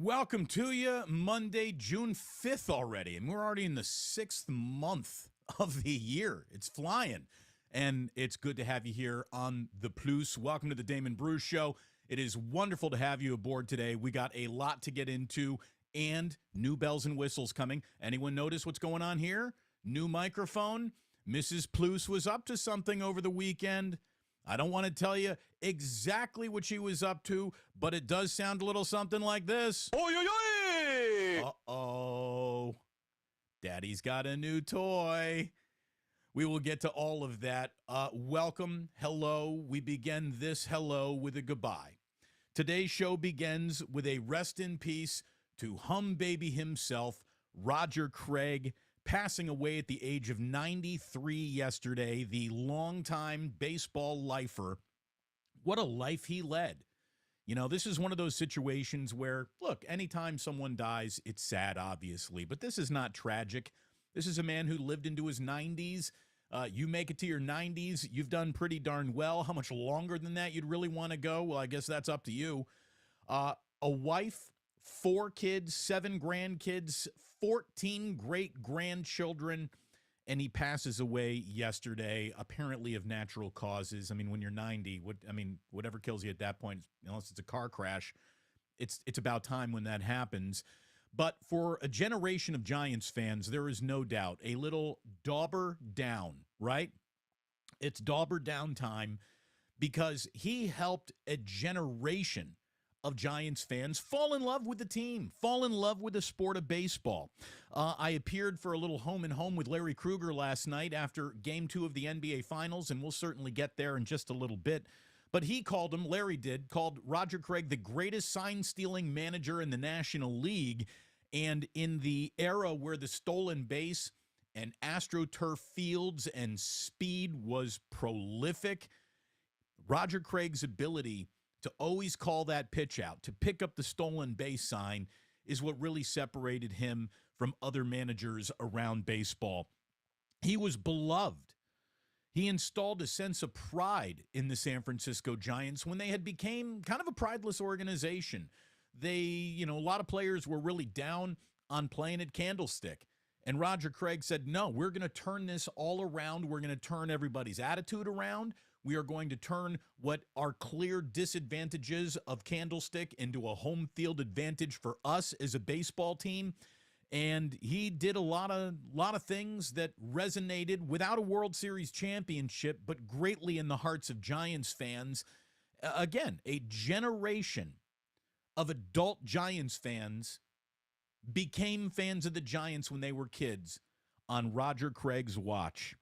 Welcome to you, Monday, June 5th already, and we're already in the 6th month of the year. It's flying, and it's good to have you here on the Pluce. Welcome to the Damon Bruce Show. It is wonderful to have you aboard today. We got a lot to get into and new bells and whistles coming. Anyone notice what's going on here? New microphone. Mrs. Pluce was up to something over the weekend. I don't want to tell you exactly what she was up to, but it does sound a little something like this. Oy, oy, oy! Uh-oh. Daddy's got a new toy. We will get to all of that. Welcome. Hello. We begin this hello with a goodbye. Today's show begins with a rest in peace to Humm baby himself, Roger Craig, passing away at the age of 93 yesterday, the longtime baseball lifer. What a life he led. You know, this is one of those situations where, look, anytime someone dies, it's sad, obviously, but this is not tragic. This is a man who lived into his 90s. You make it to your 90s, you've done pretty darn well. How much longer than that you'd really want to go? Well, I guess that's up to you. A wife, 4 kids, 7 grandkids, 14 great-grandchildren, and he passes away yesterday, apparently of natural causes. I mean, when you're 90, whatever kills you at that point, unless it's a car crash, it's about time when that happens. But for a generation of Giants fans, there is no doubt a little dauber down, right? It's dauber down time because he helped a generation of Giants fans fall in love with the team, fall in love with the sport of baseball. I appeared for a little home and home with Larry Krueger last night after Game 2 of the NBA Finals, and we'll certainly get there in just a little bit. But he called Roger Craig the greatest sign-stealing manager in the National League. And in the era where the stolen base and AstroTurf fields and speed was prolific, Roger Craig's ability to always call that pitch out, to pick up the stolen base sign, is what really separated him from other managers around baseball. He was beloved. He installed a sense of pride in the San Francisco Giants when they had become kind of a prideless organization. A lot of players were really down on playing at Candlestick. And Roger Craig said, no, we're going to turn this all around. We're going to turn everybody's attitude around. We are going to turn what are clear disadvantages of Candlestick into a home field advantage for us as a baseball team. And he did a lot of things that resonated without a World Series championship, but greatly in the hearts of Giants fans. Again, a generation of adult Giants fans became fans of the Giants when they were kids on Roger Craig's watch.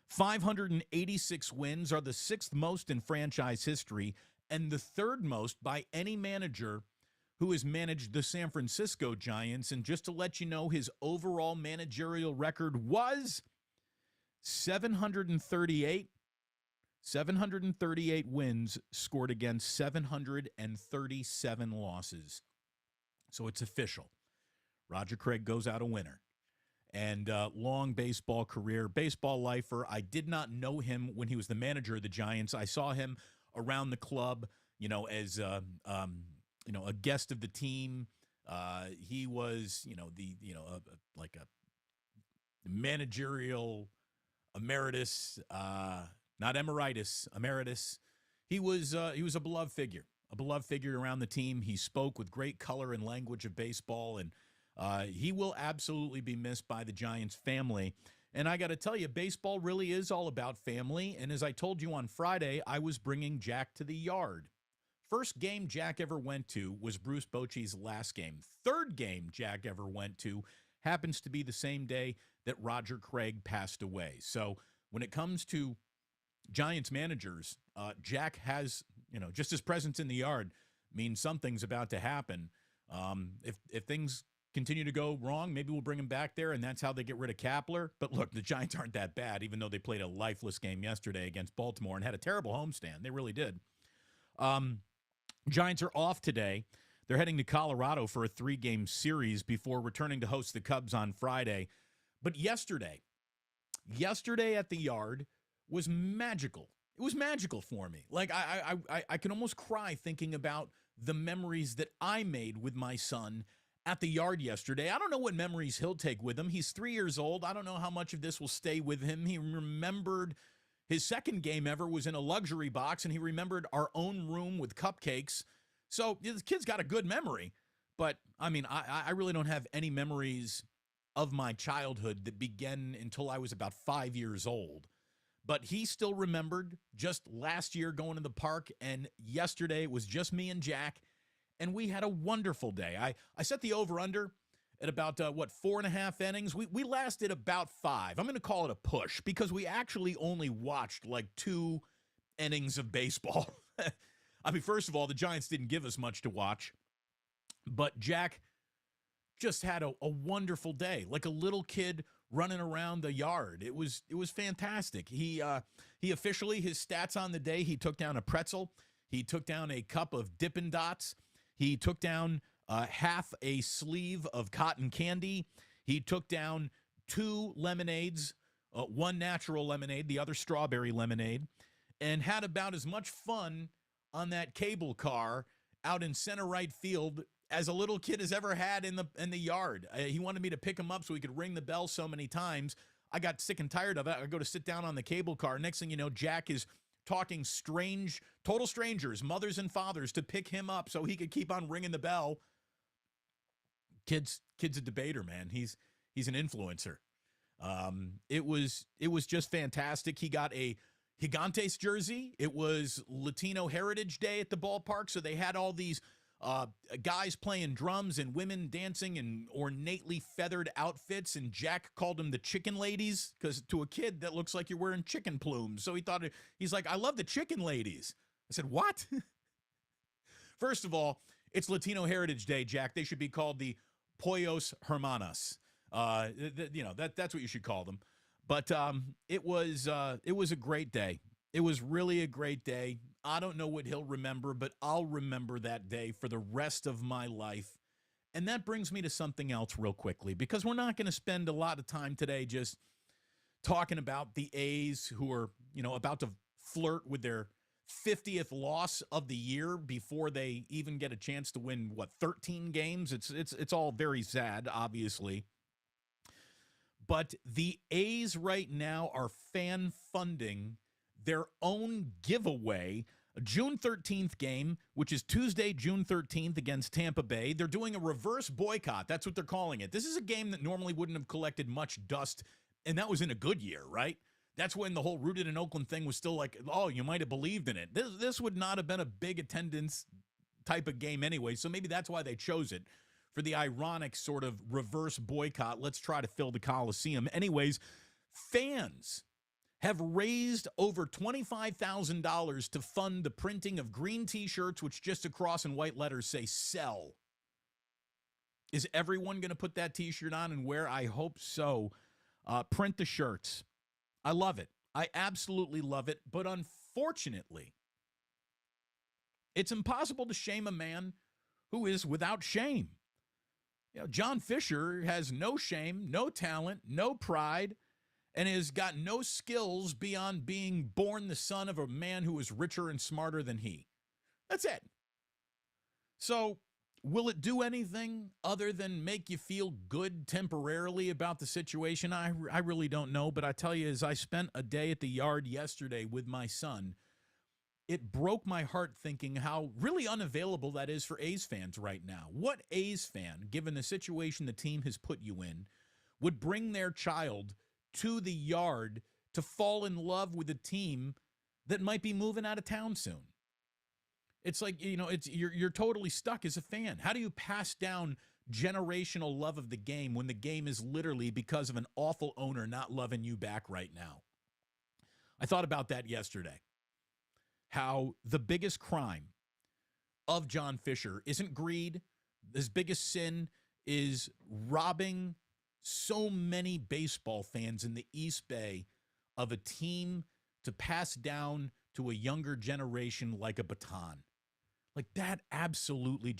586 wins are the 6th most in franchise history and the 3rd most by any manager who has managed the San Francisco Giants. And just to let you know, his overall managerial record was 738 wins scored against 737 losses. So it's official. Roger Craig goes out a winner. And long baseball career, baseball lifer. I did not know him when he was the manager of the Giants. I saw him around the club, as a guest of the team. He was, like a managerial emeritus, not emeritus, emeritus. He was a beloved figure around the team. He spoke with great color and language of baseball, and he will absolutely be missed by the Giants family. And I got to tell you, baseball really is all about family. And as I told you on Friday, I was bringing Jack to the yard. First game Jack ever went to was Bruce Bochy's last game. 3rd game Jack ever went to happens to be the same day that Roger Craig passed away. So when it comes to Giants managers, Jack has, just his presence in the yard means something's about to happen. If things continue to go wrong, maybe we'll bring him back there, and that's how they get rid of Kapler. But look, the Giants aren't that bad, even though they played a lifeless game yesterday against Baltimore and had a terrible homestand. They really did. Giants are off today. They're heading to Colorado for a 3-game series before returning to host the Cubs on Friday. But yesterday at the yard was magical. it was magical for me. Like I can almost cry thinking about the memories that I made with my son at the yard yesterday. I don't know what memories he'll take with him. He's 3 years old. I don't know how much of this will stay with him. He remembered his second game ever was in a luxury box, and he remembered our own room with cupcakes. So this kid's got a good memory. But, I mean, I really don't have any memories of my childhood that began until I was about 5 years old. But he still remembered just last year going to the park, and yesterday it was just me and Jack, and we had a wonderful day. I set the over-under at about, 4.5 innings. We lasted about 5. I'm going to call it a push because we actually only watched like 2 innings of baseball. I mean, first of all, the Giants didn't give us much to watch, but Jack just had a wonderful day, like a little kid running around the yard. It was fantastic. He officially, his stats on the day, he took down a pretzel. He took down a cup of Dippin' Dots. He took down half a sleeve of cotton candy. He took down 2 lemonades, one natural lemonade, the other strawberry lemonade, and had about as much fun on that cable car out in center right field as a little kid has ever had in the yard. He wanted me to pick him up so he could ring the bell so many times. I got sick and tired of it. I go to sit down on the cable car. Next thing you know, Jack is talking total strangers, mothers and fathers, to pick him up so he could keep on ringing the bell. Kid's a debater, man. He's an influencer. It was just fantastic. He got a Gigantes jersey. It was Latino Heritage Day at the ballpark, so they had all these guys playing drums and women dancing in ornately feathered outfits, and Jack called them the chicken ladies because to a kid that looks like you're wearing chicken plumes. So he's like, I love the chicken ladies. I said, what? First of all, it's Latino Heritage Day, Jack. They should be called the Pollos Hermanas. That's what you should call them. But it was a great day. It was really a great day. I don't know what he'll remember, but I'll remember that day for the rest of my life. And that brings me to something else real quickly, because we're not going to spend a lot of time today just talking about the A's who are, about to flirt with their 50th loss of the year before they even get a chance to win, 13 games? It's all very sad, obviously. But the A's right now are fan funding their own giveaway, a June 13th game, which is Tuesday, June 13th against Tampa Bay. They're doing a reverse boycott. That's what they're calling it. This is a game that normally wouldn't have collected much dust, and that was in a good year, right? That's when the whole Rooted in Oakland thing was still like, oh, you might have believed in it. This would not have been a big attendance type of game anyway, so maybe that's why they chose it, for the ironic sort of reverse boycott. Let's try to fill the Coliseum. Anyways, fans have raised over $25,000 to fund the printing of green T-shirts, which just across in white letters say "sell." Is everyone going to put that T-shirt on and wear? I hope so. Print the shirts. I love it. I absolutely love it. But unfortunately, it's impossible to shame a man who is without shame. John Fisher has no shame, no talent, no pride, and has got no skills beyond being born the son of a man who is richer and smarter than he. That's it. So, will it do anything other than make you feel good temporarily about the situation? I really don't know, but I tell you, as I spent a day at the yard yesterday with my son, it broke my heart thinking how really unavailable that is for A's fans right now. What A's fan, given the situation the team has put you in, would bring their child to the yard to fall in love with a team that might be moving out of town soon? It's like, you're totally stuck as a fan. How do you pass down generational love of the game when the game is literally because of an awful owner not loving you back right now? I thought about that yesterday. How the biggest crime of John Fisher isn't greed. His biggest sin is robbing so many baseball fans in the East Bay of a team to pass down to a younger generation like a baton. Like, that absolutely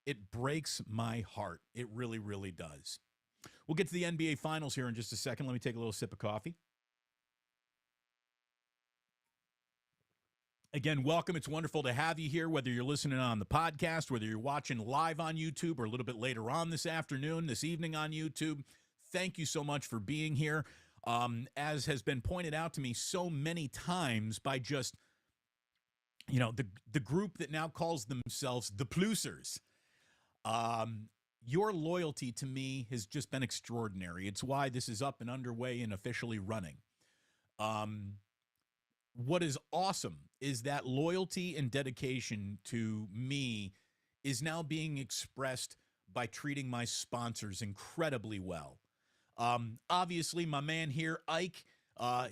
it breaks my heart. It really, really does. We'll get to the NBA Finals here in just a second. Let me take a little sip of coffee. Again, welcome. It's wonderful to have you here, whether you're listening on the podcast, whether you're watching live on YouTube, or a little bit later on this afternoon, this evening on YouTube. Thank you so much for being here. As has been pointed out to me so many times by just, the group that now calls themselves the Plucers. Your loyalty to me has just been extraordinary. It's why this is up and underway and officially running. What is awesome is that loyalty and dedication to me is now being expressed by treating my sponsors incredibly well. Obviously, my man here, Ike,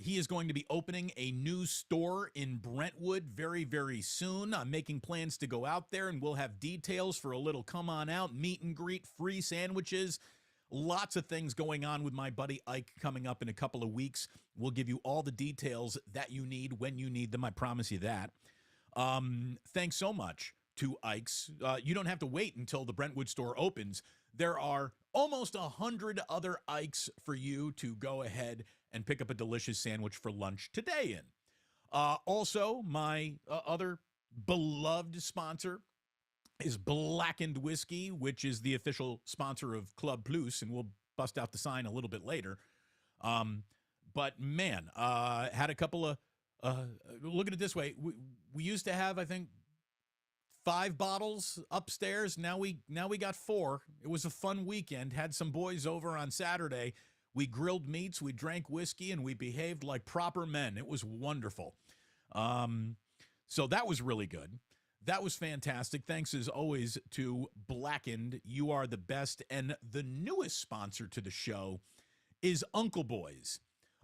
he is going to be opening a new store in Brentwood very, very soon. I'm making plans to go out there, and we'll have details for a little come on out, meet and greet, free sandwiches. Lots of things going on with my buddy Ike coming up in a couple of weeks. We'll give you all the details that you need when you need them. I promise you that. Thanks so much to Ike's. You don't have to wait until the Brentwood store opens. There are almost 100 other Ikes for you to go ahead and pick up a delicious sandwich for lunch today in. Also, my other beloved sponsor is Blackened Whiskey, which is the official sponsor of Club Pluce, and we'll bust out the sign a little bit later. But man, had a couple of look at it this way. We used to have, I think, 5 bottles upstairs. Now we got 4. It was a fun weekend. Had some boys over on Saturday. We grilled meats, we drank whiskey, and we behaved like proper men. It was wonderful. So that was really good. That was fantastic. Thanks, as always, to Blackened. You are the best. And the newest sponsor to the show is Uncle Boys,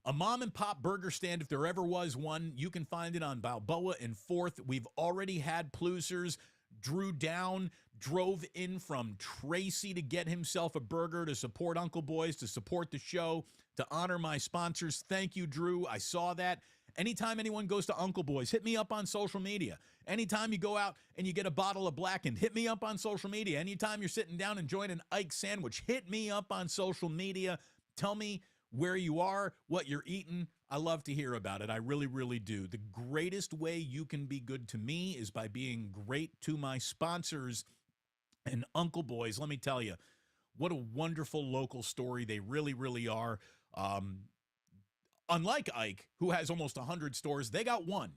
a mom-and-pop burger stand. If there ever was one, you can find it on Balboa and 4th. We've already had Plucers. Drew Down drove in from Tracy to get himself a burger to support Uncle Boys, to support the show, to honor my sponsors. Thank you, Drew. I saw that. Anytime anyone goes to Uncle Boys, hit me up on social media. Anytime you go out and you get a bottle of Blackened, hit me up on social media. Anytime you're sitting down enjoying an Ike sandwich, hit me up on social media. Tell me where you are, what you're eating. I love to hear about it. I really, really do. The greatest way you can be good to me is by being great to my sponsors. And Uncle Boys, let me tell you, what a wonderful local story. They really, really are. Unlike Ike, who has almost 100 stores, they got one.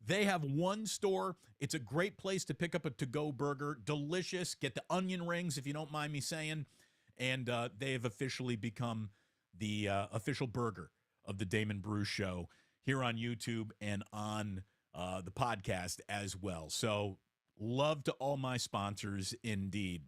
They have one store. It's a great place to pick up a to-go burger. Delicious. Get the onion rings, if you don't mind me saying. And they have officially become the official burger of the Damon Brew Show here on YouTube and on the podcast as well. So love to all my sponsors indeed.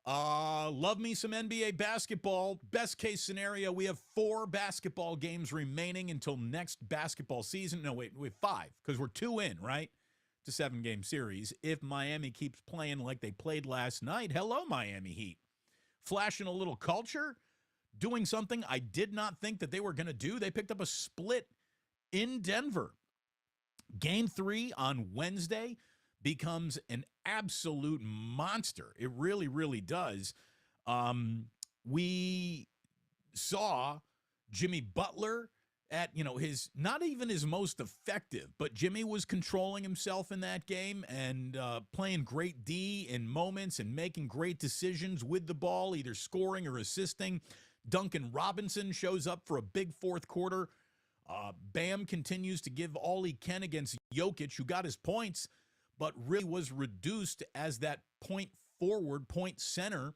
Love me some NBA basketball. Best case scenario, we have 4 basketball games remaining until next basketball season. No, wait, we have 5 because we're 2 in, right? It's a 7-game series. If Miami keeps playing like they played last night, hello, Miami Heat. Flashing a little culture, doing something I did not think that they were going to do. They picked up a split in Denver. Game 3 on Wednesday becomes an absolute monster. It really, really does. We saw Jimmy Butler at, his, not even his most effective, but Jimmy was controlling himself in that game and playing great D in moments and making great decisions with the ball, either scoring or assisting. Duncan Robinson shows up for a big 4th quarter. Bam continues to give all he can against Jokic, who got his points, but really was reduced as that point forward, point center,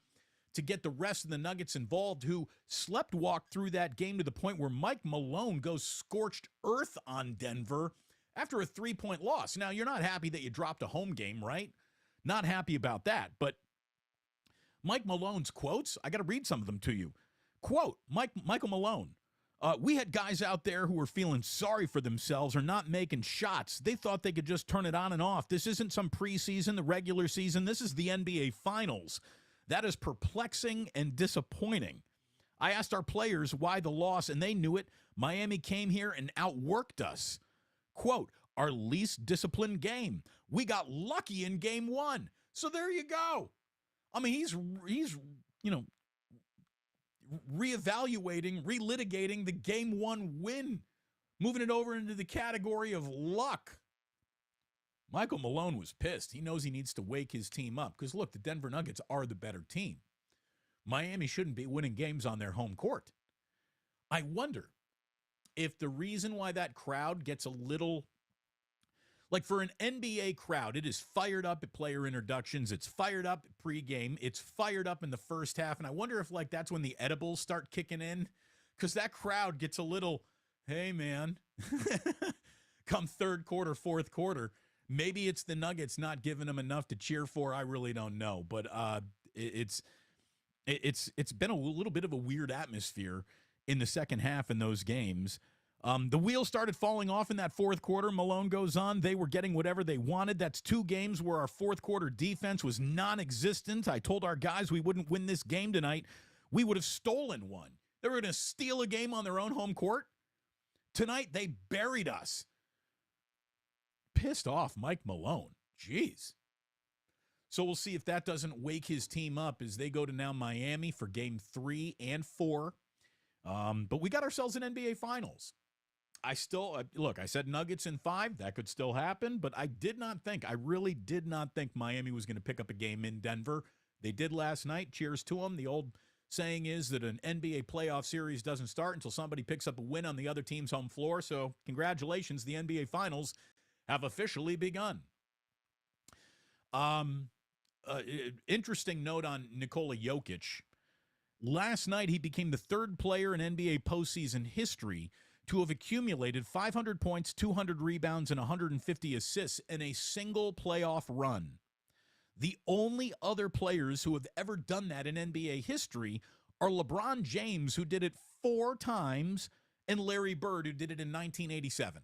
to get the rest of the Nuggets involved, who sleptwalked through that game to the point where Mike Malone goes scorched earth on Denver after a 3-point loss. Now, you're not happy that you dropped a home game, right? Not happy about that. But Mike Malone's quotes, I got to read some of them to you. Quote, Michael Malone, we had guys out there who were feeling sorry for themselves or not making shots. They thought they could just turn it on and off. This isn't some preseason, the regular season. This is the NBA Finals. That is perplexing and disappointing. I asked our players why the loss, and they knew it. Miami came here and outworked us. Quote, our least disciplined game. We got lucky in game 1. So there you go. I mean, he's reevaluating, relitigating the game 1 win, moving it over into the category of luck. Michael Malone was pissed. He knows he needs to wake his team up because, look, the Denver Nuggets are the better team. Miami shouldn't be winning games on their home court. I wonder if the reason why that crowd gets a little, like for an NBA crowd, it is fired up at player introductions. It's fired up at pregame. It's fired up in the first half. And I wonder if like that's when the edibles start kicking in because that crowd gets a little, hey, man, come third quarter, fourth quarter. Maybe it's the Nuggets not giving them enough to cheer for. I really don't know. But it's been a little bit of a weird atmosphere in the second half in those games. The wheels started falling off in that fourth quarter. Malone goes on. They were getting whatever they wanted. That's 2 games where our fourth quarter defense was non-existent. I told our guys we wouldn't win this game tonight. We would have stolen one. They were going to steal a game on their own home court. Tonight, they buried us. Pissed off Mike Malone. Jeez. So we'll see if that doesn't wake his team up as they go to now Miami for game 3 and 4. But we got ourselves an NBA Finals. I said Nuggets in 5. That could still happen, but I really did not think Miami was going to pick up a game in Denver. They did last night. Cheers to them. The old saying is that an NBA playoff series doesn't start until somebody picks up a win on the other team's home floor. So congratulations, the NBA Finals have officially begun. Interesting note on Nikola Jokic. Last night, he became the 3rd player in NBA postseason history to have accumulated 500 points, 200 rebounds, and 150 assists in a single playoff run. The only other players who have ever done that in NBA history are LeBron James, who did it 4 times, and Larry Bird, who did it in 1987.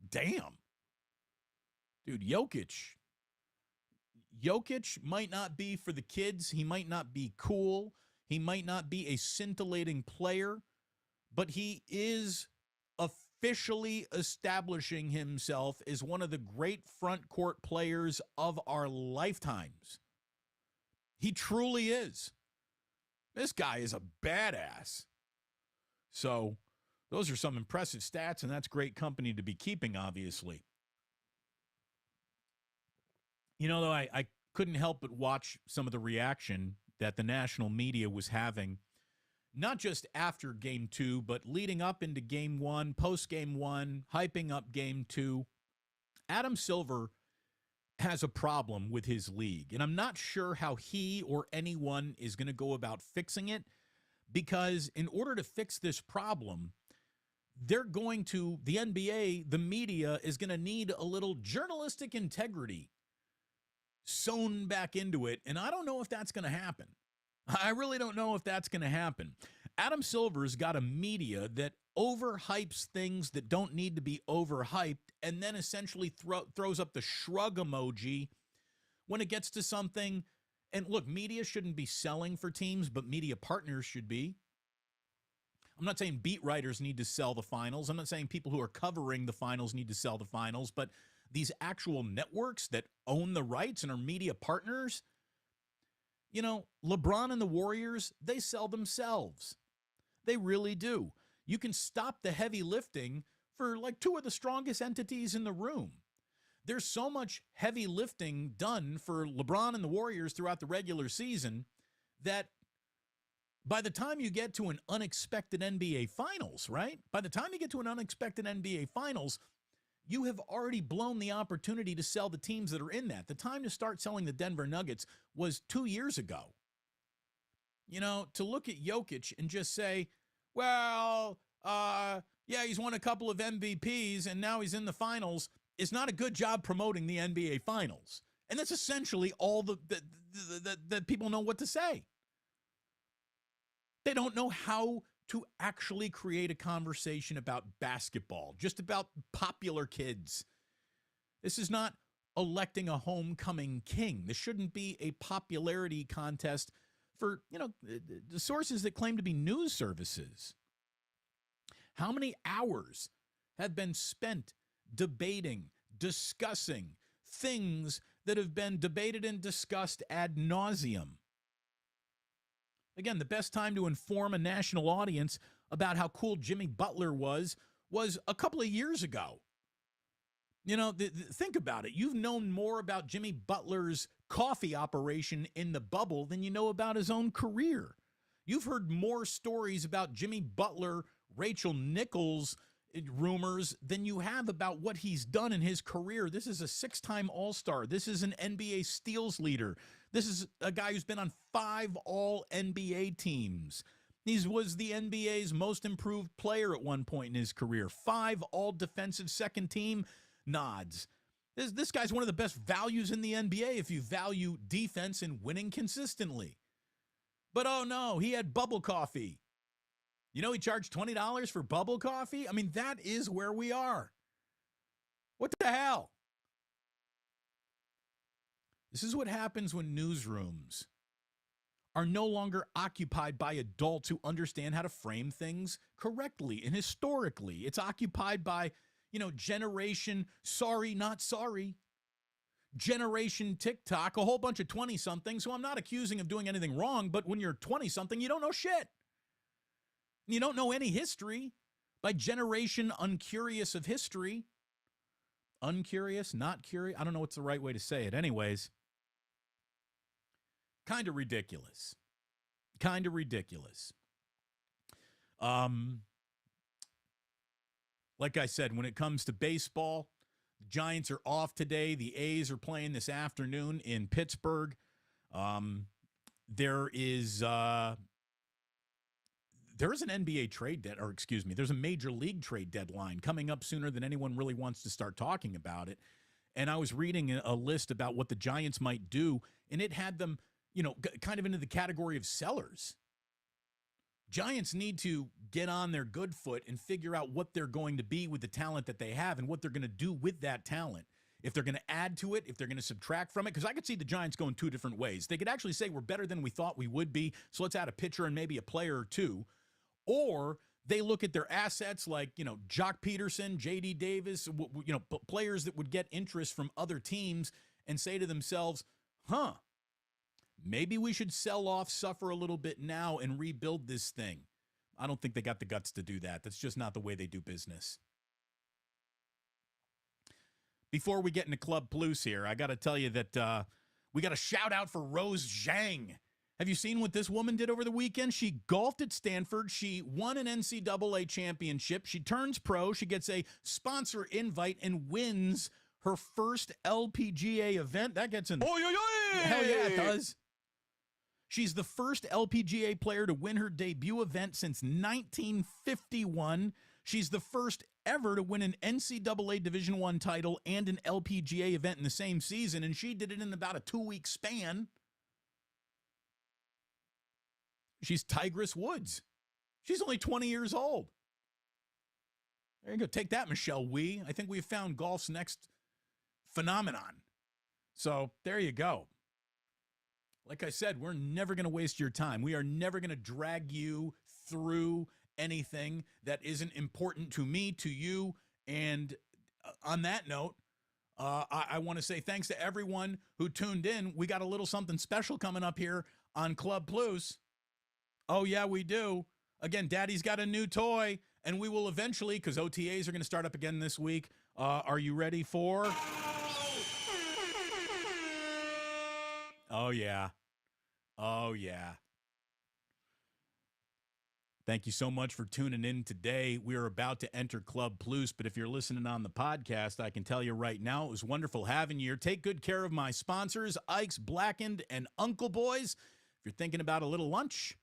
Damn. Dude, Jokic might not be for the kids. He might not be cool. He might not be a scintillating player, but he is officially establishing himself as one of the great front court players of our lifetimes. He truly is. This guy is a badass. So those are some impressive stats, and that's great company to be keeping, obviously. You know, though, I couldn't help but watch some of the reaction that the national media was having, not just after Game 2, but leading up into Game 1, post-Game 1, hyping up Game 2. Adam Silver has a problem with his league, and I'm not sure how he or anyone is going to go about fixing it, because in order to fix this problem, the NBA, the media, is going to need a little journalistic integrity sewn back into it, and I don't know if that's going to happen. I really don't know if that's going to happen. Adam Silver's got a media that overhypes things that don't need to be overhyped and then essentially throws up the shrug emoji when it gets to something. And look, media shouldn't be selling for teams, but media partners should be. I'm not saying beat writers need to sell the finals. I'm not saying people who are covering the finals need to sell the finals, but these actual networks that own the rights and are media partners, you know, LeBron and the Warriors, they sell themselves. They really do. You can stop the heavy lifting for like 2 of the strongest entities in the room. There's so much heavy lifting done for LeBron and the Warriors throughout the regular season that by the time you get to an unexpected NBA Finals, right? By the time you get to an unexpected NBA Finals, you have already blown the opportunity to sell the teams that are in that. The time to start selling the Denver Nuggets was 2 years ago. You know, to look at Jokic and just say, well, yeah, he's won a couple of MVPs and now he's in the finals, is not a good job promoting the NBA Finals. And that's essentially all that people know what to say. They don't know how to actually create a conversation about basketball, just about popular kids. This is not electing a homecoming king. This shouldn't be a popularity contest for, you know, the sources that claim to be news services. How many hours have been spent debating, discussing things that have been debated and discussed ad nauseum? Again, the best time to inform a national audience about how cool Jimmy Butler was a couple of years ago. You know, think about it. You've known more about Jimmy Butler's coffee operation in the bubble than you know about his own career. You've heard more stories about Jimmy Butler, Rachel Nichols rumors than you have about what he's done in his career. This is a 6-time All-Star. This is an NBA steals leader. This is a guy who's been on 5 All-NBA teams. He was the NBA's most improved player at one point in his career. 5 All-Defensive Second Team nods. This guy's one of the best values in the NBA if you value defense and winning consistently. But oh no, he had bubble coffee. You know, he charged $20 for bubble coffee? I mean, that is where we are. What the hell? This is what happens when newsrooms are no longer occupied by adults who understand how to frame things correctly and historically. It's occupied by, generation sorry, not sorry. Generation TikTok, a whole bunch of 20-somethings, who I'm not accusing of doing anything wrong, but when you're 20-something, you don't know shit. You don't know any history. By generation uncurious of history. Uncurious, not curious. I don't know what's the right way to say it. Anyways, kind of ridiculous. Kind of ridiculous. Like I said, when it comes to baseball, the Giants are off today. The A's are playing this afternoon in Pittsburgh. There is an NBA trade there's a major league trade deadline coming up sooner than anyone really wants to start talking about it. And I was reading a list about what the Giants might do, and it had them, kind of into the category of sellers. Giants need to get on their good foot and figure out what they're going to be with the talent that they have and what they're going to do with that talent. If they're going to add to it, if they're going to subtract from it, because I could see the Giants going 2 different ways. They could actually say we're better than we thought we would be, so let's add a pitcher and maybe a player or two. Or they look at their assets like, Jock Peterson, J.D. Davis, players that would get interest from other teams and say to themselves, maybe we should sell off, suffer a little bit now, and rebuild this thing. I don't think they got the guts to do that. That's just not the way they do business. Before we get into Club Pluce here, I got to tell you that we got a shout out for Rose Zhang. Have you seen what this woman did over the weekend? She golfed at Stanford. She won an NCAA championship. She turns pro. She gets a sponsor invite and wins her first LPGA event. That gets an... Oy, oy, oy! Hell yeah, it does. She's the first LPGA player to win her debut event since 1951. She's the first ever to win an NCAA Division I title and an LPGA event in the same season, and she did it in about a 2-week span. She's Tigress Woods. She's only 20 years old. There you go. Take that, Michelle Wee. I think we've found golf's next phenomenon. So there you go. Like I said, we're never going to waste your time. We are never going to drag you through anything that isn't important to me, to you. And on that note, I want to say thanks to everyone who tuned in. We got a little something special coming up here on Club Pluce. Oh, yeah, we do. Again, Daddy's got a new toy, and we will eventually, because OTAs are going to start up again this week. Are you ready for? Oh, yeah. Oh, yeah. Thank you so much for tuning in today. We are about to enter Club Pluce, but if you're listening on the podcast, I can tell you right now, it was wonderful having you here. Take good care of my sponsors, Ike's Blackened and Uncle Boys. If you're thinking about a little lunch,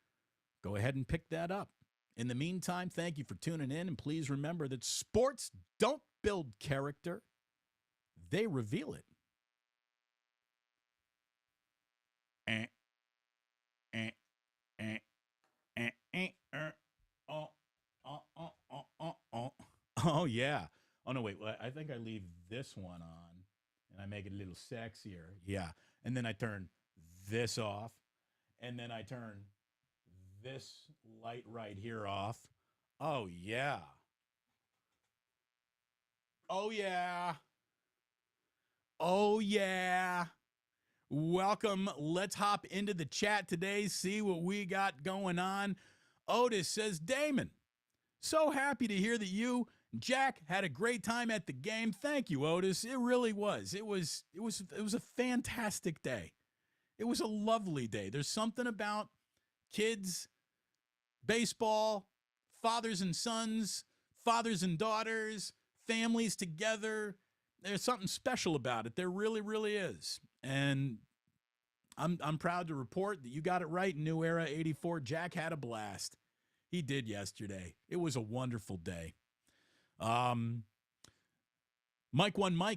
go ahead and pick that up. In the meantime, thank you for tuning in, and please remember that sports don't build character. They reveal it. Oh, yeah. Oh, no, wait. I think I leave this one on, and I make it a little sexier. Yeah. And then I turn this off, and then I turn this light right here off. Oh, yeah. Oh, yeah. Oh, yeah. Welcome. Let's hop into the chat today, see what we got going on. Otis says, Damon, so happy to hear that you Jack had a great time at the game. Thank you, Otis. It really was. It was a fantastic day. It was a lovely day. There's something about kids, baseball, fathers and sons, fathers and daughters, families together. There's something special about it. There really, really is. And I'm proud to report that you got it right in New Era 84. Jack had a blast. He did yesterday. It was a wonderful day. Mike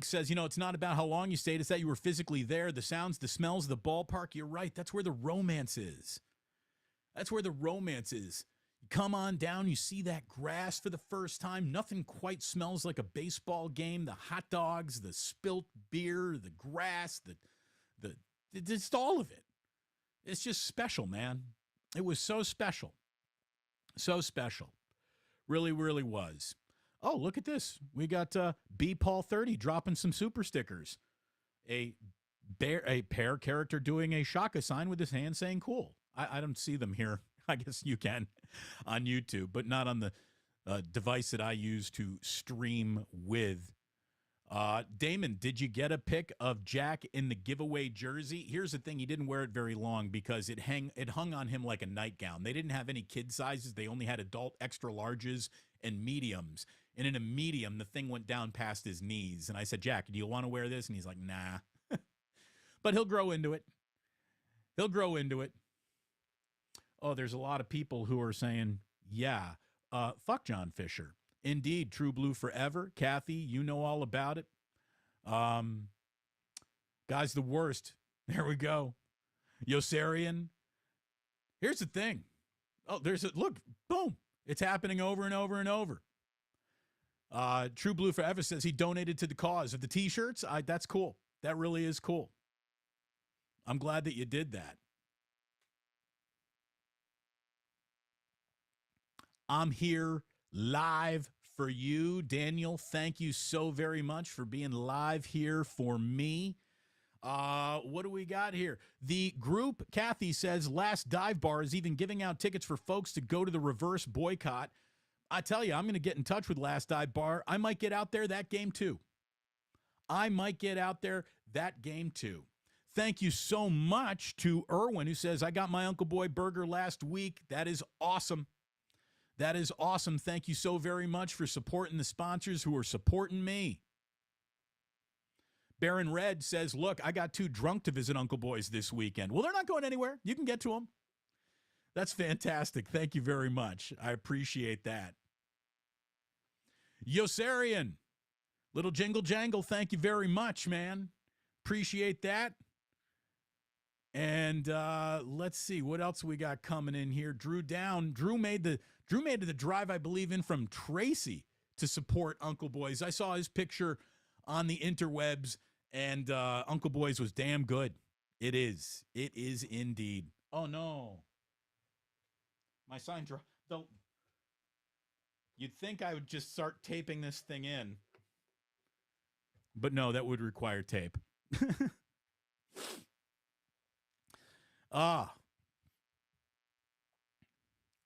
says, it's not about how long you stayed. It's that you were physically there. The sounds, the smells, the ballpark. You're right. That's where the romance is. That's where the romance is. You come on down. You see that grass for the first time. Nothing quite smells like a baseball game. The hot dogs, the spilt beer, the grass, just all of it. It's just special, man. It was so special. So special. Really, really was. Oh, look at this. We got B Paul 30 dropping some super stickers. A pair character doing a Shaka sign with his hand saying cool. I don't see them here. I guess you can on YouTube, but not on the device that I use to stream with. Damon, did you get a pic of Jack in the giveaway jersey? Here's the thing. He didn't wear it very long because it hung on him like a nightgown. They didn't have any kid sizes. They only had adult extra larges and mediums. And in a medium, the thing went down past his knees. And I said, Jack, do you want to wear this? And he's like, nah. But he'll grow into it. He'll grow into it. Oh, there's a lot of people who are saying, yeah, fuck John Fisher. Indeed, True Blue forever. Kathy, you know all about it. Guy's the worst. There we go. Yosarian. Here's the thing. Oh, look, boom. It's happening over and over and over. True Blue forever says he donated to the cause of the T-shirts. That's cool. That really is cool. I'm glad that you did that. I'm here live for you. Daniel, thank you so very much for being live here for me. What do we got here? The group, Kathy says, Last Dive Bar is even giving out tickets for folks to go to the reverse boycott. I tell you, I'm going to get in touch with Last Dive Bar. I might get out there that game too. Thank you so much to Erwin, who says, I got my Uncle Boy burger last week. That is awesome. That is awesome. Thank you so very much for supporting the sponsors who are supporting me. Baron Red says, look, I got too drunk to visit Uncle Boy's this weekend. Well, they're not going anywhere. You can get to them. That's fantastic. Thank you very much. I appreciate that. Yosarian, little jingle jangle, thank you very much, man. Appreciate that. And let's see what else we got coming in here. Drew made the drive, I believe, in from Tracy to support Uncle Boy's. I saw his picture on the interwebs, and Uncle Boy's was damn good. It is. It is indeed. Oh, no. My sign dropped. You'd think I would just start taping this thing in. But no, that would require tape.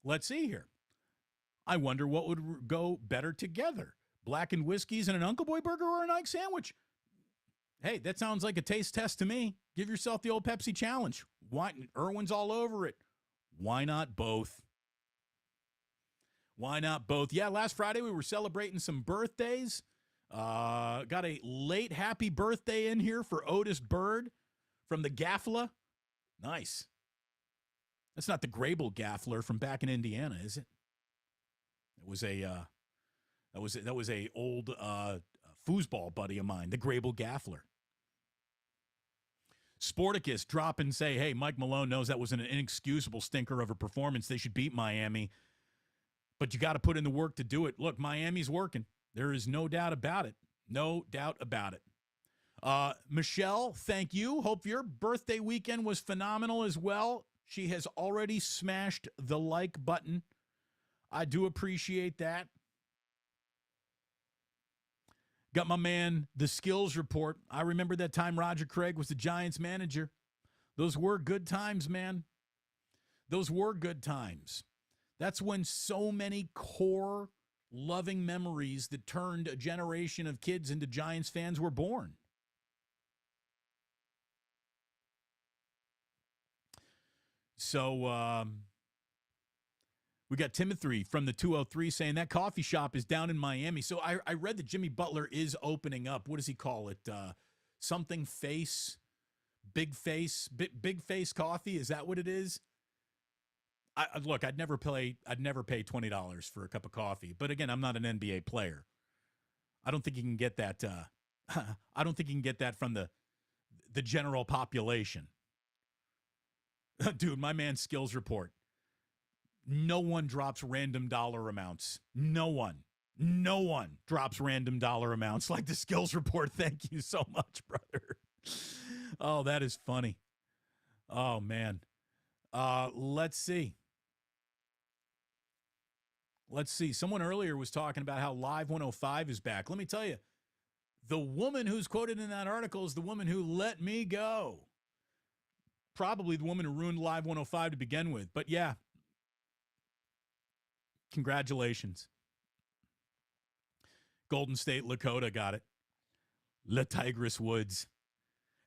Let's see here. I wonder what would go better together. Blackened whiskeys and an Uncle Boy burger or an Ike sandwich? Hey, that sounds like a taste test to me. Give yourself the old Pepsi challenge. Why? Irwin's all over it. Why not both? Why not both? Yeah, last Friday we were celebrating some birthdays. Got a late happy birthday in here for Otis Bird from the Gaffla. Nice. That's not the Grable Gaffler from back in Indiana, is it? It was that was a old foosball buddy of mine, the Grable Gaffler. Sporticus drop and say, hey, Mike Malone knows that was an inexcusable stinker of a performance. They should beat Miami. But you got to put in the work to do it. Look, Miami's working. There is no doubt about it. No doubt about it. Michelle, thank you. Hope your birthday weekend was phenomenal as well. She has already smashed the like button. I do appreciate that. Got my man, the skills report. I remember that time Roger Craig was the Giants manager. Those were good times, man. Those were good times. That's when so many core loving memories that turned a generation of kids into Giants fans were born. So we got Timothy from the 203 saying that coffee shop is down in Miami. So I read that Jimmy Butler is opening up. What does he call it? Something face, big face coffee. Is that what it is? Look, I'd never pay $20 for a cup of coffee. But again, I'm not an NBA player. I don't think you can get that. I don't think you can get that from the general population. Dude, my man's skills report. No one drops random dollar amounts. No one drops random dollar amounts like the skills report. Thank you so much, brother. Oh, that is funny. Oh, man. Let's see. Someone earlier was talking about how Live 105 is back. Let me tell you, the woman who's quoted in that article is the woman who let me go. Probably the woman who ruined Live 105 to begin with. But yeah, congratulations. Golden State Lakota got it. La Tigress Woods.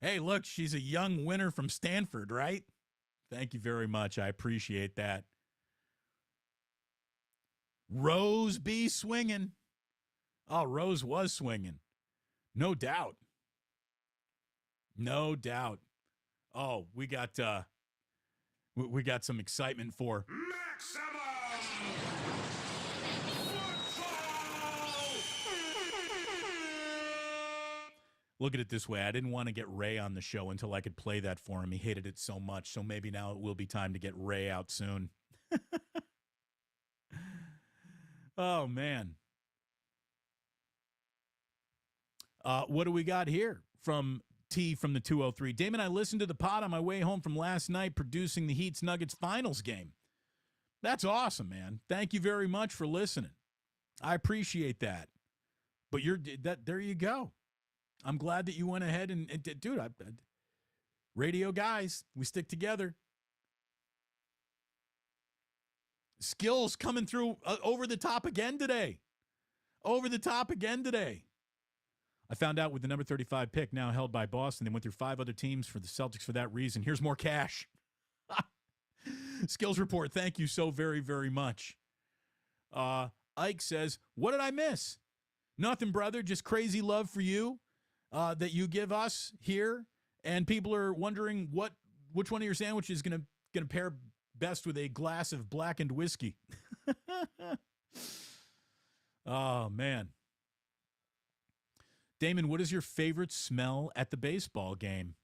Hey, look, she's a young winner from Stanford, right? Thank you very much. I appreciate that. Rose be swinging. Oh, Rose was swinging. No doubt. No doubt. Oh, we got some excitement for Maximum Football! Look at it this way. I didn't want to get Ray on the show until I could play that for him. He hated it so much. So maybe now it will be time to get Ray out soon. Oh, man. What do we got here from T from the 203? Damon, I listened to the pod on my way home from last night producing the Heat's Nuggets finals game. That's awesome, man. Thank you very much for listening. I appreciate that. But there you go. I'm glad that you went ahead and dude, radio guys, we stick together. Skills coming through over the top again today. Over the top again today. I found out with the number 35 pick now held by Boston, they went through 5 other teams for the Celtics for that reason. Here's more cash. Skills report, thank you so very, very much. Ike says, what did I miss? Nothing, brother, just crazy love for you that you give us here. And people are wondering which one of your sandwiches is going to pair best with a glass of blackened whiskey. Oh, man. Damon, what is your favorite smell at the baseball game?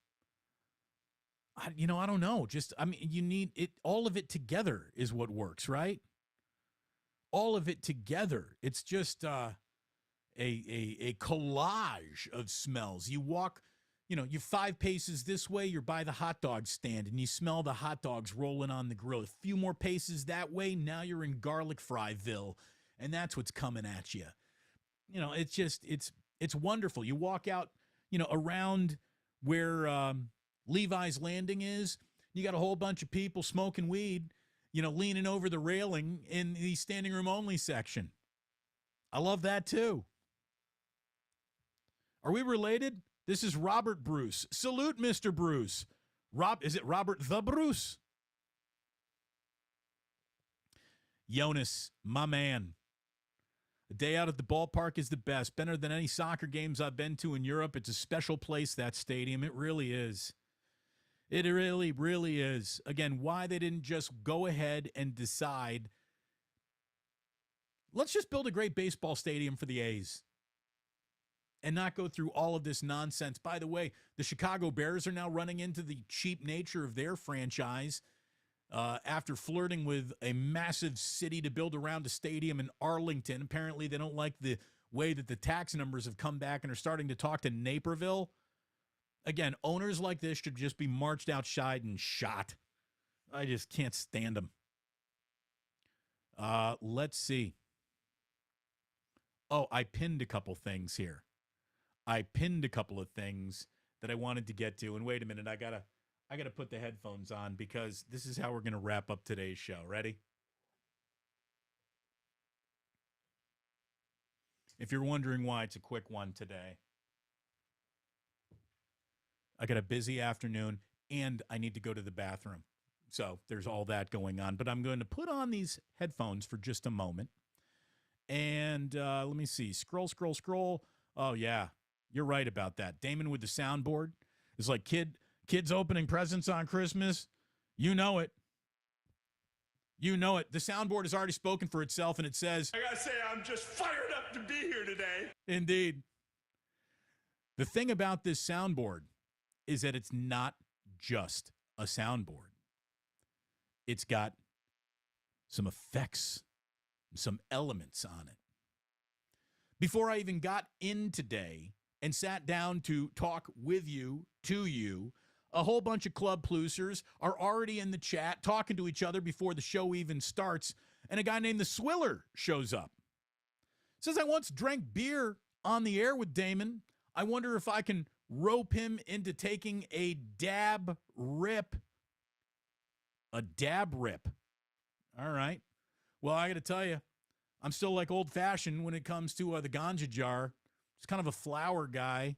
I don't know. You need it. All of it together is what works, right? All of it together. It's just a collage of smells. You walk, you 5 paces this way, you're by the hot dog stand, and you smell the hot dogs rolling on the grill. A few more paces that way, now you're in garlic fryville, and that's what's coming at you. It's wonderful. You walk out, around where Levi's Landing is. You got a whole bunch of people smoking weed, leaning over the railing in the standing room only section. I love that too. Are we related? This is Robert Bruce. Salute, Mr. Bruce. Is it Robert the Bruce? Jonas, my man. A day out at the ballpark is the best. Better than any soccer games I've been to in Europe. It's a special place, that stadium. It really is. It really, really is. Again, why they didn't just go ahead and decide, let's just build a great baseball stadium for the A's and not go through all of this nonsense. By the way, the Chicago Bears are now running into the cheap nature of their franchise after flirting with a massive city to build around a stadium in Arlington. Apparently, they don't like the way that the tax numbers have come back and are starting to talk to Naperville. Again, owners like this should just be marched outside and shot. I just can't stand them. Let's see. Oh, I pinned a couple things here. I pinned a couple of things that I wanted to get to. And wait a minute, I gotta put the headphones on because this is how we're gonna wrap up today's show. Ready? If you're wondering why it's a quick one today, I got a busy afternoon and I need to go to the bathroom. So there's all that going on. But I'm going to put on these headphones for just a moment. And let me see. Scroll. Oh, yeah. You're right about that. Damon with the soundboard. It's like kids opening presents on Christmas. You know it. You know it. The soundboard has already spoken for itself, and it says, I gotta say, I'm just fired up to be here today. Indeed. The thing about this soundboard is that it's not just a soundboard. It's got some effects, some elements on it. Before I even got in today and sat down to talk with you, to you, a whole bunch of Club Plucers are already in the chat talking to each other before the show even starts, and a guy named the Swiller shows up. Says, I once drank beer on the air with Damon. I wonder if I can rope him into taking a dab rip. A dab rip. All right. Well, I got to tell you, I'm still like old-fashioned when it comes to the ganja jar. It's kind of a flower guy.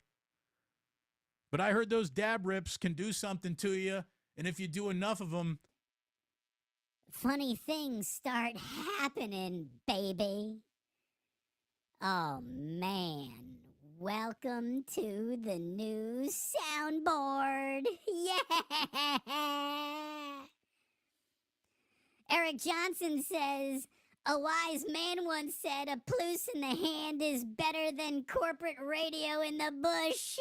But I heard those dab rips can do something to you, and if you do enough of them, funny things start happening, baby. Oh, man. Welcome to the new soundboard. Yeah! Eric Johnson says, a wise man once said, a Pluce in the hand is better than corporate radio in the bush.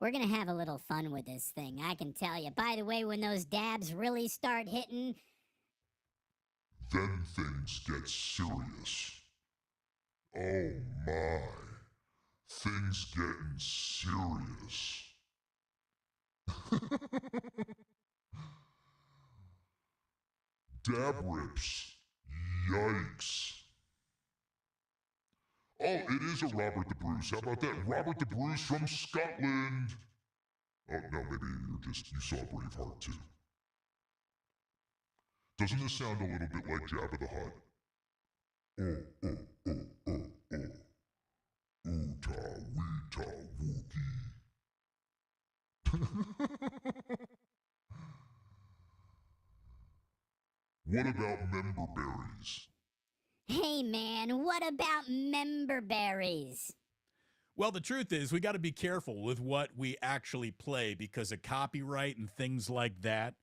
We're going to have a little fun with this thing, I can tell you. By the way, when those dabs really start hitting, then things get serious. Oh my, things getting serious. Dab rips. Yikes. Oh, it is a Robert the Bruce. How about that? Robert the Bruce from Scotland. Oh, no, maybe you saw Braveheart too. Doesn't this sound a little bit like Jabba the Hutt? Oh, oh, oh, oh, oh. Oota, weeta, wookie. What about member berries? hey man, what about member berries? well, the truth is we got to be careful with what we actually play because of copyright and things like that.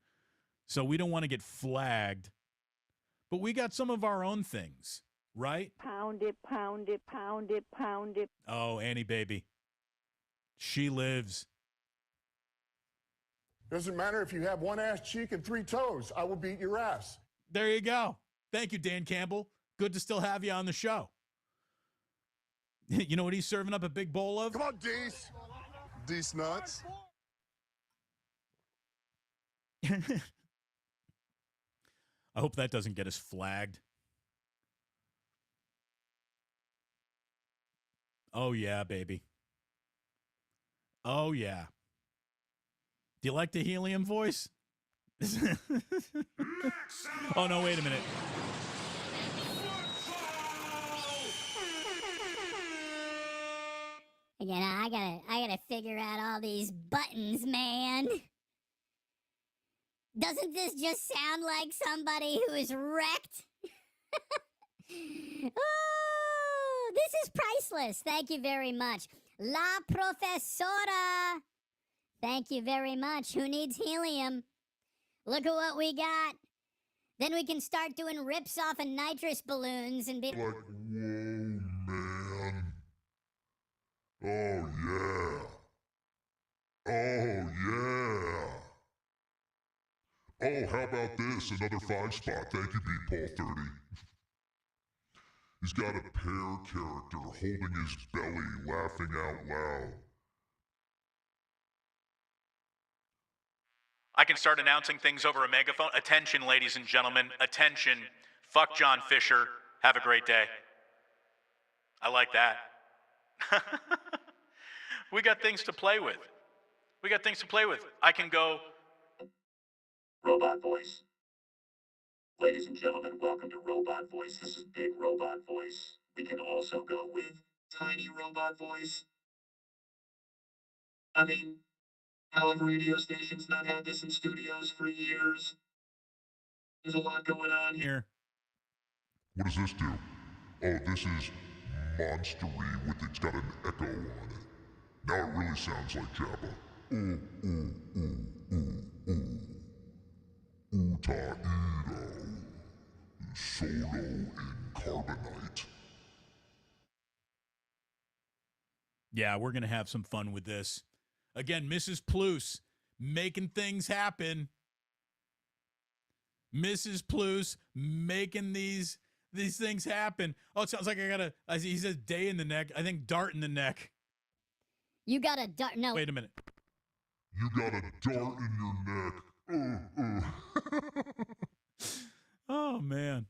So we don't want to get flagged. But we got some of our own things, right? Pound it, pound it, pound it, pound it. Oh, Annie, baby. She lives. Doesn't matter if you have one ass cheek and 3 toes. I will beat your ass. There you go. Thank you, Dan Campbell. Good to still have you on the show. You know what he's serving up a big bowl of? Come on, Dees. Dees nuts. I hope that doesn't get us flagged. Oh, yeah, baby. Oh, yeah. Do you like the helium voice? Oh, no, wait a minute. Again, I gotta figure out all these buttons, man. Doesn't this just sound like somebody who is wrecked? Oh, this is priceless. Thank you very much. La Profesora. Thank you very much. Who needs helium? Look at what we got. Then we can start doing rips off of nitrous balloons and be Like, whoa, man. Oh, yeah. Oh, yeah. Oh, how about this? Another 5 spot. Thank you, Beat Paul 30. He's got a pear character holding his belly, laughing out loud. I can start announcing things over a megaphone. Attention, ladies and gentlemen. Attention. Fuck John Fisher. Have a great day. I like that. We got things to play with. We got things to play with. I can go. Robot voice. Ladies and gentlemen, welcome to Robot Voice. This is Big Robot Voice. We can also go with Tiny Robot Voice. I mean, how have radio stations not had this in studios for years? There's a lot going on here. What does this do? Oh, this is monstery with it's got an echo on it. Now it really sounds like Jabba. Uta Ida. Solo in carbonite. Yeah, we're going to have some fun with this. Again, Mrs. Pluce making things happen. Mrs. Pluce making these things happen. Oh, it sounds like he says day in the neck. I think dart in the neck. You got a dart. No. Wait a minute. You got a dart in your neck. Oh, man.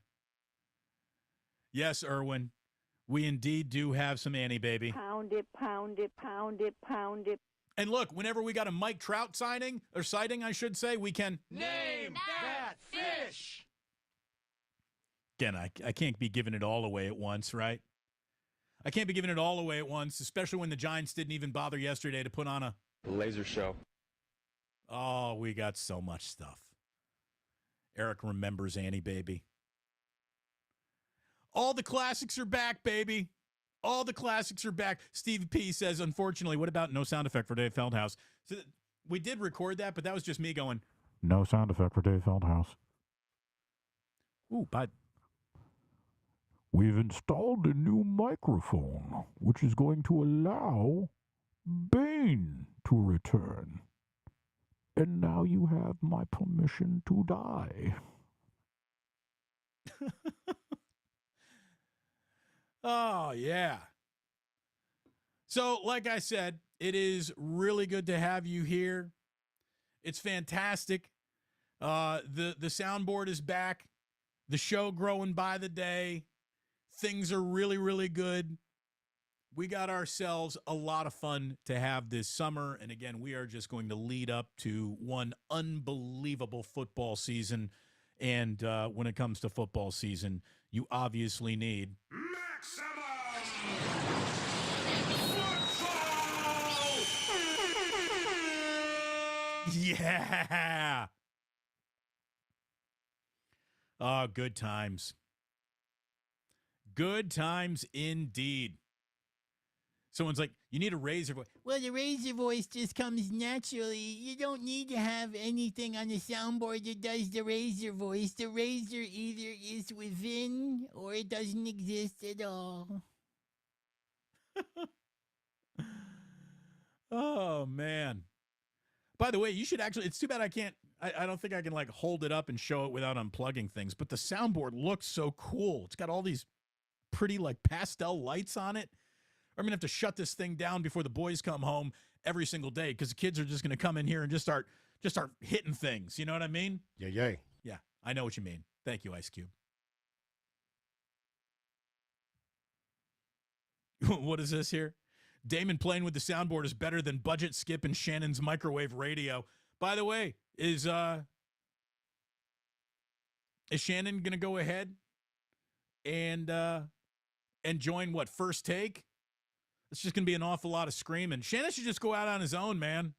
Yes, Erwin. We indeed do have some Annie, baby. Pound it, pound it, pound it, pound it. And look, whenever we got a Mike Trout sighting, I should say, we can Name that fish. Again, I can't be giving it all away at once, right? I can't be giving it all away at once, especially when the Giants didn't even bother yesterday to put on a Laser show. Oh, we got so much stuff. Eric remembers Annie, baby. All the classics are back, baby. All the classics are back. Steve P says, unfortunately, what about no sound effect for Dave Feldhouse? So we did record that, but that was just me going, no sound effect for Dave Feldhouse. Ooh, but we've installed a new microphone, which is going to allow Bane to return. And now you have my permission to die. Oh, yeah. So, like I said, it is really good to have you here. It's fantastic. The soundboard is back. The show growing by the day. Things are really, really good. We got ourselves a lot of fun to have this summer. And again, we are just going to lead up to one unbelievable football season. And when it comes to football season, you obviously need yeah. Oh, good times. Good times indeed. Someone's like, you need a razor voice. Well, the razor voice just comes naturally. You don't need to have anything on the soundboard that does the razor voice. The razor either is within or it doesn't exist at all. Oh, man. By the way, you should actually, it's too bad I don't think I can like hold it up and show it without unplugging things, but the soundboard looks so cool. It's got all these pretty like pastel lights on it. I'm going to have to shut this thing down before the boys come home every single day because the kids are just going to come in here and just start hitting things. You know what I mean? Yay. Yeah, I know what you mean. Thank you, Ice Cube. What is this here? Damon playing with the soundboard is better than Budget Skip and Shannon's microwave radio. By the way, is Shannon going to go ahead and join what, First Take? It's just going to be an awful lot of screaming. Shannon should just go out on his own, man.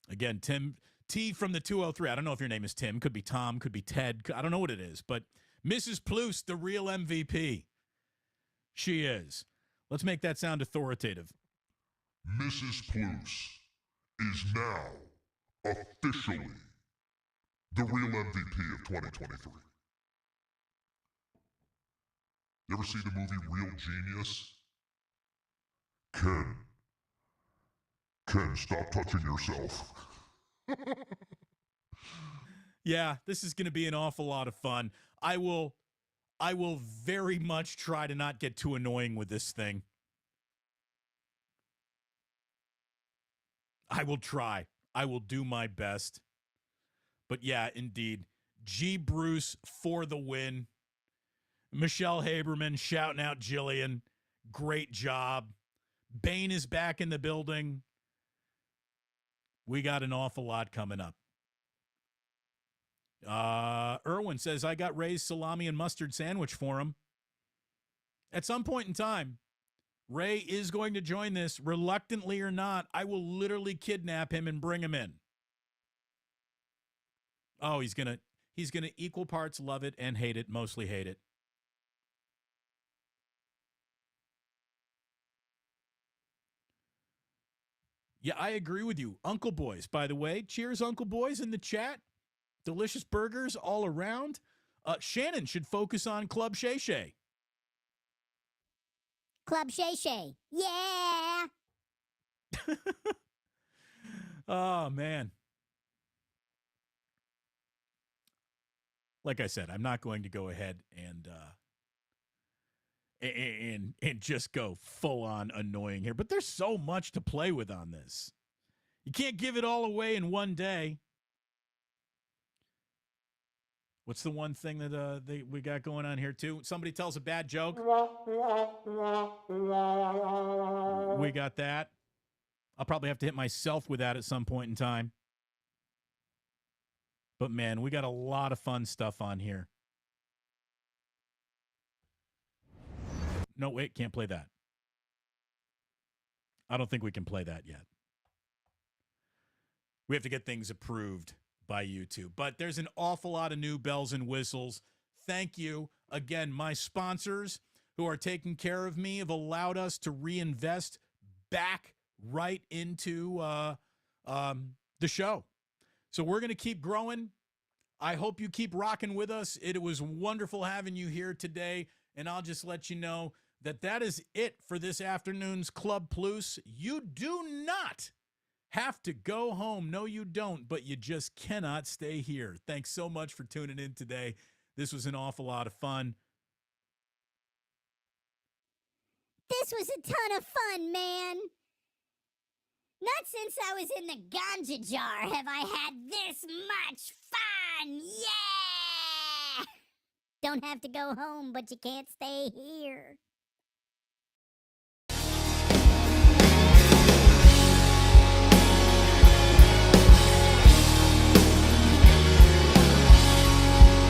Again, Tim T from the 203. I don't know if your name is Tim. Could be Tom. Could be Ted. I don't know what it is. But Mrs. Pluce, the real MVP. She is. Let's make that sound authoritative. Mrs. Pluce is now officially the real MVP of 2023. You ever see the movie Real Genius? Ken, stop touching yourself. Yeah, this is going to be an awful lot of fun. I will very much try to not get too annoying with this thing. I will try. I will do my best. But yeah, indeed. G. Bruce for the win. Michelle Haberman shouting out Jillian. Great job. Bane is back in the building. We got an awful lot coming up. Erwin says, I got Ray's salami and mustard sandwich for him. At some point in time, Ray is going to join this, reluctantly or not. I will literally kidnap him and bring him in. Oh, he's gonna equal parts love it and hate it, mostly hate it. Yeah, I agree with you. Uncle Boys, by the way. Cheers, Uncle Boys, in the chat. Delicious burgers all around. Shannon should focus on Club Shay Shay. Club Shay Shay. Yeah. Oh, man. Like I said, I'm not going to go ahead and just go full on annoying here. But there's so much to play with on this. You can't give it all away in one day. What's the one thing that we got going on here too? Somebody tells a bad joke. We got that. I'll probably have to hit myself with that at some point in time. But man, we got a lot of fun stuff on here. No, wait, can't play that. I don't think we can play that yet. We have to get things approved by YouTube. But there's an awful lot of new bells and whistles. Thank you. Again, my sponsors who are taking care of me have allowed us to reinvest back right into the show. So we're going to keep growing. I hope you keep rocking with us. It was wonderful having you here today. And I'll just let you know that that is it for this afternoon's Club Pluce. You do not have to go home. No, you don't, but you just cannot stay here. Thanks so much for tuning in today. This was an awful lot of fun. This was a ton of fun, man. Not since I was in the ganja jar have I had this much fun. Yeah! Don't have to go home, but you can't stay here.